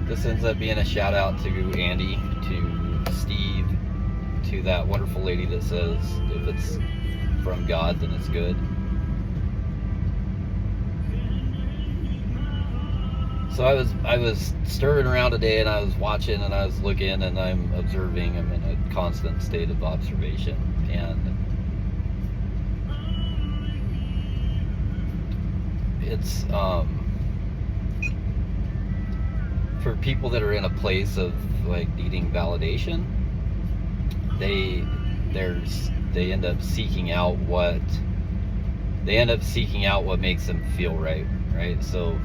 this ends up being a shout out to Andy, to Steve, to that wonderful lady that says if it's from God, then it's good. So I was stirring around today, and I was watching, and I was looking, and I'm observing. I'm in a constant state of observation, and it's for people that are in a place of like needing validation, they end up seeking out what makes them feel right. So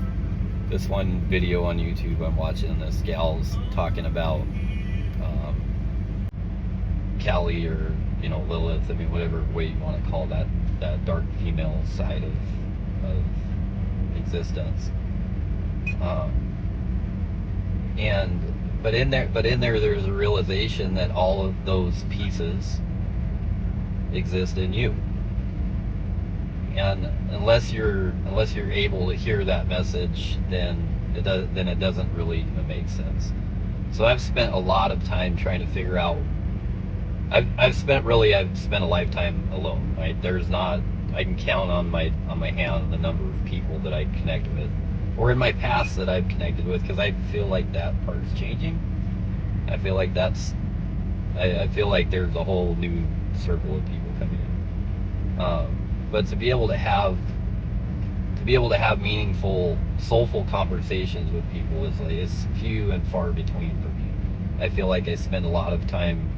this one video on YouTube I'm watching, this gal's talking about Kali, or Lilith, I mean, whatever way you want to call that dark female side of existence. But in there there's a realization that all of those pieces exist in you. And unless you're able to hear that message, then it doesn't really even make sense. So I've spent a lot of time trying to figure out. I've spent a lifetime alone. Right? I can count on my hand the number of people that I connect with, or in my past that I've connected with, because I feel like that part's changing. I feel like there's a whole new circle of people coming in. But to be able to have meaningful, soulful conversations with people is few and far between for me. I feel like I spend a lot of time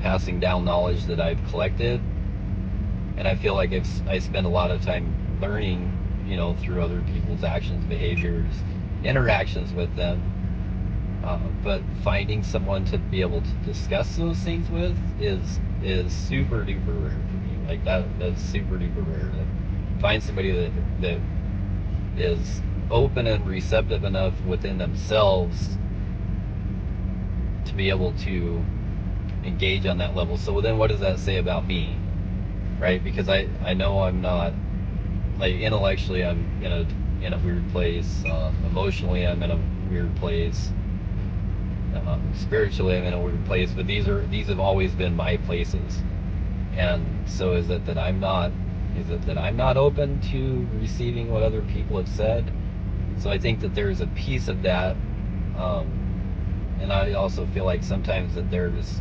passing down knowledge that I've collected, and I feel like I spend a lot of time learning, through other people's actions, behaviors, interactions with them. But finding someone to be able to discuss those things with is super duper rare for me. Like that's super duper rare. To find somebody that is open and receptive enough within themselves to be able to engage on that level. So then what does that say about me? Right? Because I know I'm not, like, intellectually I'm in a weird place. Emotionally I'm in a weird place. Spiritually I'm in a weird place. But these have always been my places. And so is it that I'm not open to receiving what other people have said? So I think that there's a piece of that. And I also feel like sometimes that there's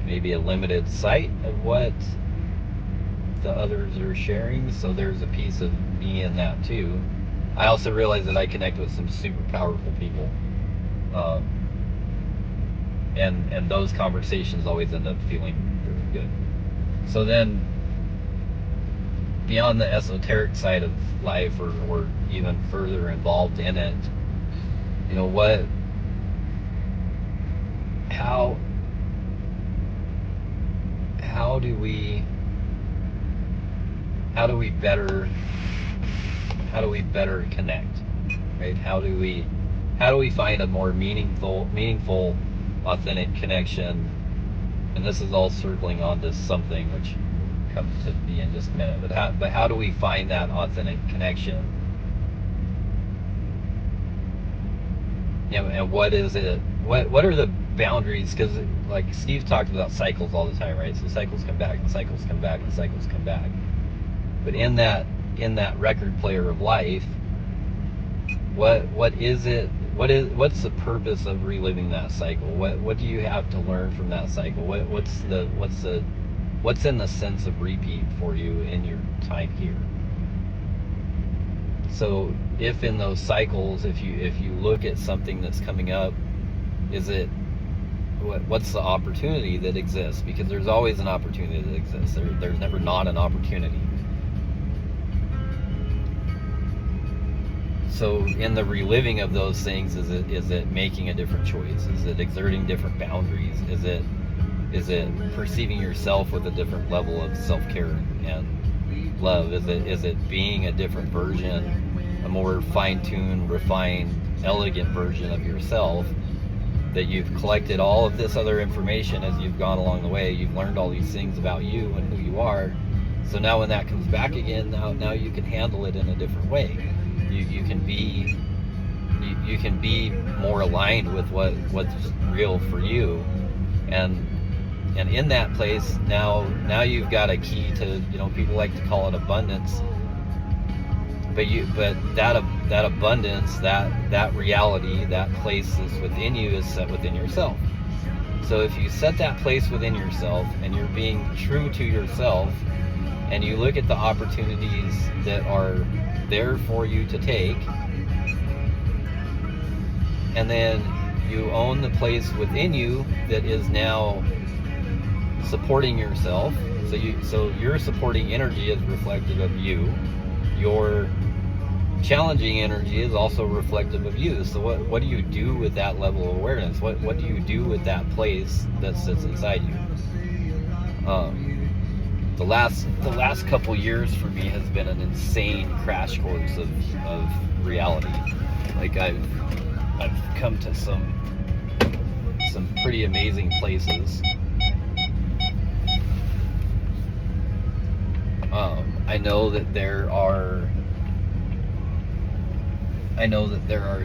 maybe a limited sight of what the others are sharing, so there's a piece of me in that too. I also realize that I connect with some super powerful people, and those conversations always end up feeling really good. So then, beyond the esoteric side of life, or even further involved in it, how do we better connect, right? How do we find a more meaningful, authentic connection? And this is all circling onto something which comes to be in just a minute. But how do we find that authentic connection? And what is it? What are the boundaries? Because like Steve talked about cycles all the time, right? So cycles come back, and cycles come back, and cycles come back. But in that record player of life, what is it? What's the purpose of reliving that cycle? What do you have to learn from that cycle? What's in the sense of repeat for you in your time here? So if in those cycles, if you look at something that's coming up, what's the opportunity that exists? Because there's always an opportunity that exists. There's never not an opportunity. So in the reliving of those things, is it making a different choice? Is it exerting different boundaries? Is it perceiving yourself with a different level of self-care and love? Is it being a different version, a more fine-tuned, refined, elegant version of yourself, that you've collected all of this other information as you've gone along the way? You've learned all these things about you and who you are. So now when that comes back again, now you can handle it in a different way. You you can be more aligned with what's real for you, and in that place now you've got a key to, people like to call it abundance, but that abundance, that reality, that place is within you, is set within yourself. So if you set that place within yourself and you're being true to yourself, and you look at the opportunities that are there for you to take, and then you own the place within you that is now supporting yourself. So your supporting energy is reflective of you. Your challenging energy is also reflective of you. So what do you do with that level of awareness? What do you do with that place that sits inside you? The last couple years for me has been an insane crash course of reality. Like I've come to some pretty amazing places. I know that there are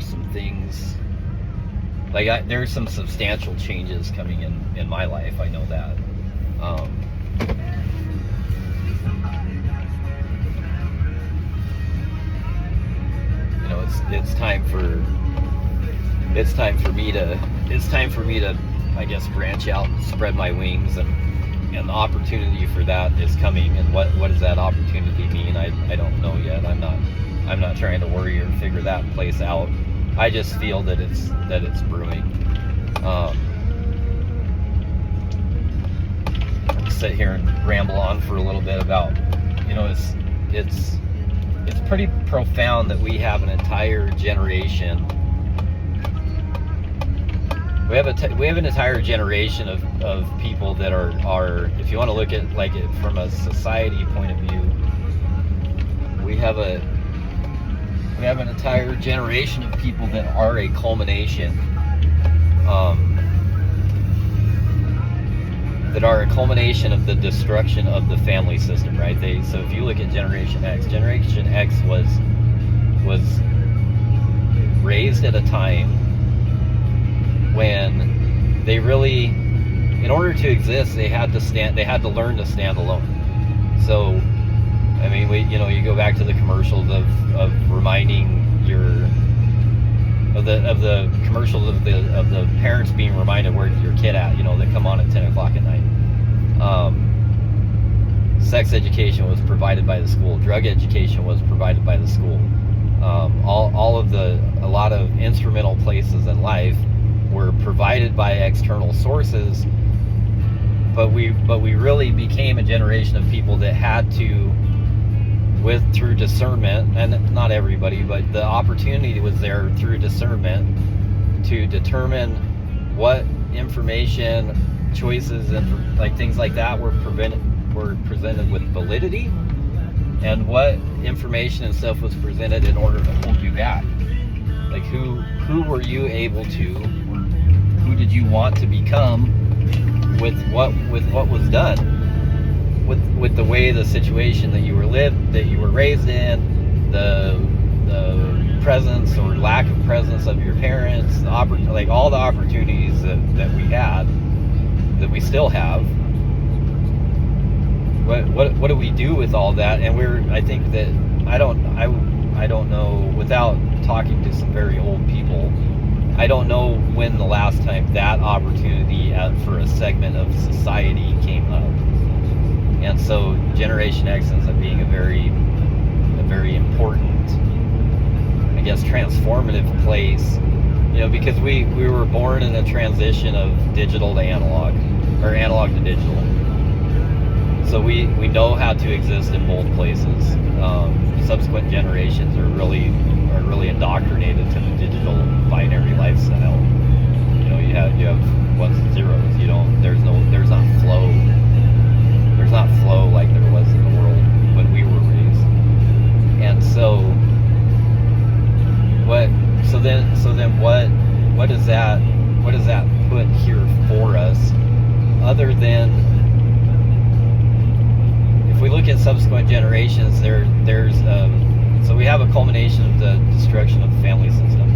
some things, like there's some substantial changes coming in my life. I know that. It's time for me to I guess branch out and spread my wings, and the opportunity for that is coming. And what does that opportunity mean? I don't know yet. I'm not trying to worry or figure that place out. I just feel that it's brewing. Sit here and ramble on for a little bit about, it's pretty profound that we have an entire generation. We have an entire generation of people that are, if you want to look at like it from a society point of view, we have an entire generation of people that are a culmination, of the destruction of the family system, right? So if you look at Generation X was raised at a time when they really, in order to exist, they had to learn to stand alone. So, I mean, you go back to the commercials of reminding the commercials of the parents being reminded where's your kid at, that come on at 10 o'clock at night. Sex education was provided by the school. Drug education was provided by the school. A lot of instrumental places in life were provided by external sources, but we really became a generation of people that had to, through discernment, and not everybody, but the opportunity was there through discernment to determine what information, choices, and like things like that were presented with validity, and what information and stuff was presented in order to hold you back. Like who were you able to, who did you want to become with what was done, with the way, the situation that you were raised in, the presence or lack of presence of your parents, like all the opportunities that we had, that we still have. What do we do with all that? And I think that I don't know, without talking to some very old people, I don't know when the last time that opportunity for a segment of society came up. And so Generation X ends up being a very important, I guess, transformative place, because we were born in a transition of digital to analog, or analog to digital. So we know how to exist in both places. Subsequent generations are really indoctrinated to the digital binary lifestyle. You have ones and zeros. There's not flow. There's not flow like there was in the world when we were raised. And so what does that put here for us, other than, if we look at subsequent generations, so we have a culmination of the destruction of the family system.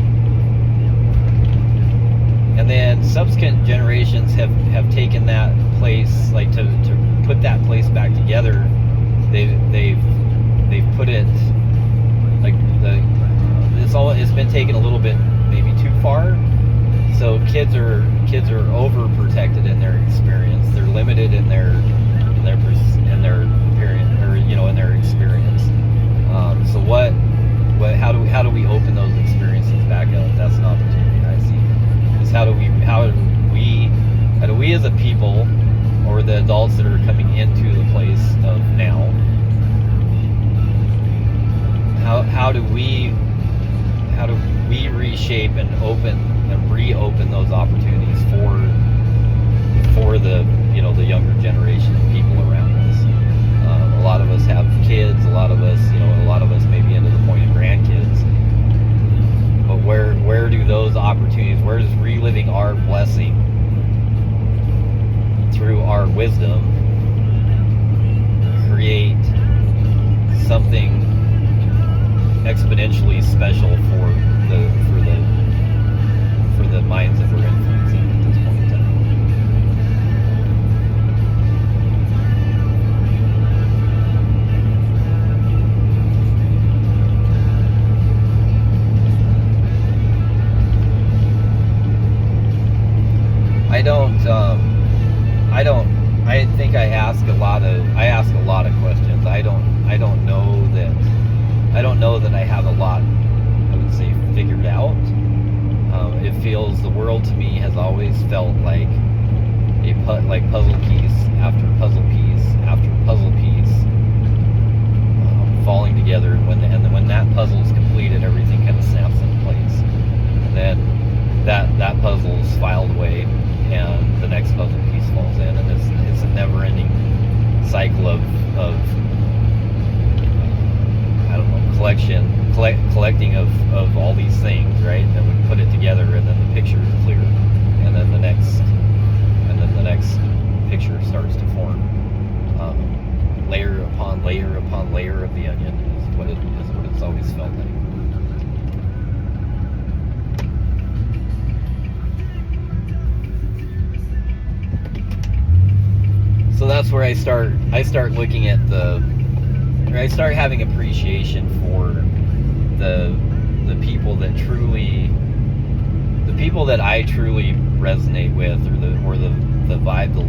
generations have taken that place, like to put that place back together. They've put it like it's been taken a little bit maybe too far. So kids are overprotected in their experience. They're limited in their experience, or in their experience. So how do we open those experiences back up? That's an opportunity I see. Is how do we as a people, or the adults that are coming into the place of now, how do we reshape and reopen those opportunities for the the younger generation of people around us. A lot of us have kids. A lot of us may be into the point of grandkids. But where do those opportunities? Where does reliving our blessing through our wisdom create something exponentially special for the minds that we're influencing at this point in time? I think I ask a lot of questions. I don't know that I have a lot, I would say, figured out. It feels, the world to me has always felt like like puzzle piece after puzzle piece after puzzle piece falling together, and when that puzzle is completed, everything kind of snaps into place, and then that puzzle is filed away, and the next puzzle piece falls in, and it's a never-ending cycle of I don't know, collecting of all these things, right? And we put it together, and then the picture is clear, and then the next picture starts to form. Layer upon layer upon layer of the onion is what it's always felt like. So that's where I start looking at I start having appreciation for the people that I truly resonate with, or the vibe, the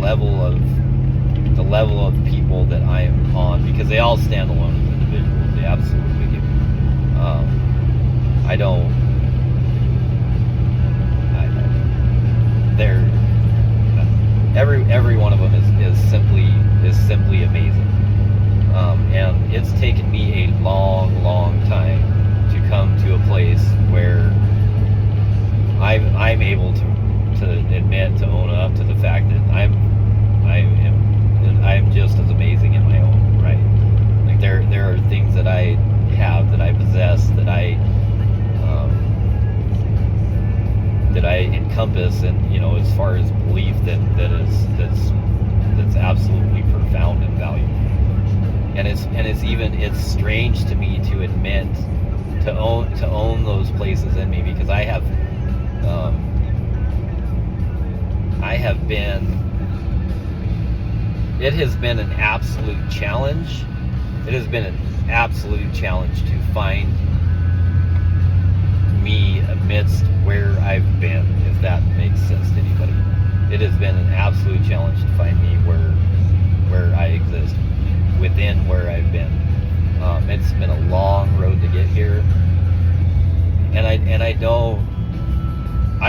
level of people that I am on, because they all stand alone as individuals. They absolutely do. Every one of them is simply amazing. And it's taken me a long time to come to a place where I'm able to admit, to own up to the fact that I'm just as amazing in my own right. Like there are things that I have, that I possess, that I encompass, and as far as belief that's absolutely profound and valuable. And it's strange to me to admit, to own those places in me, because it has been an absolute challenge. It has been an absolute challenge to find me amidst where I've been, if that makes sense to anybody. It has been an absolute challenge to find me where I exist within where I've been. It's been a long road to get here, and I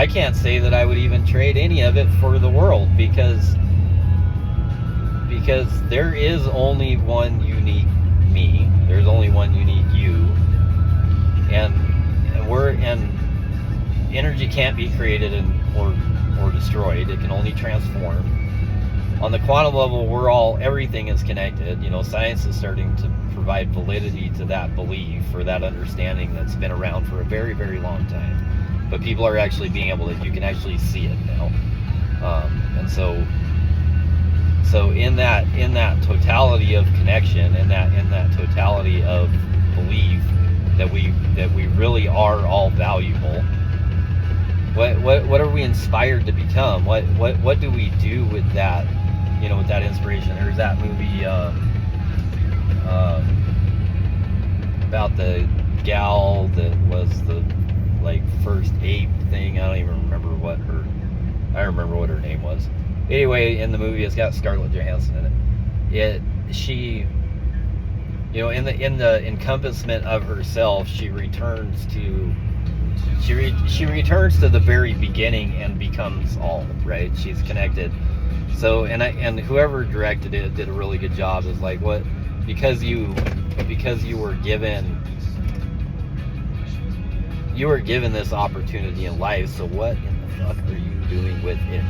can't say that I would even trade any of it for the world, because there is only one unique me. There's only one unique you, and energy can't be created or destroyed. It can only transform. On the quantum level, everything is connected. Science is starting to provide validity to that belief, or that understanding that's been around for a very, very long time. But people are actually being able you can actually see it now. And so in that totality of connection, in that totality of belief that we really are all valuable, What are we inspired to become? What do we do with that, with that inspiration? There's that movie about the gal that was the like first ape thing. I don't even remember I remember what her name was. Anyway, in the movie, it's got Scarlett Johansson in it. She, in the encompassment of herself, she returns to the very beginning and becomes all, right. She's connected. So and whoever directed it did a really good job. Is like, what, because you were given this opportunity in life. So what in the fuck are you doing with it?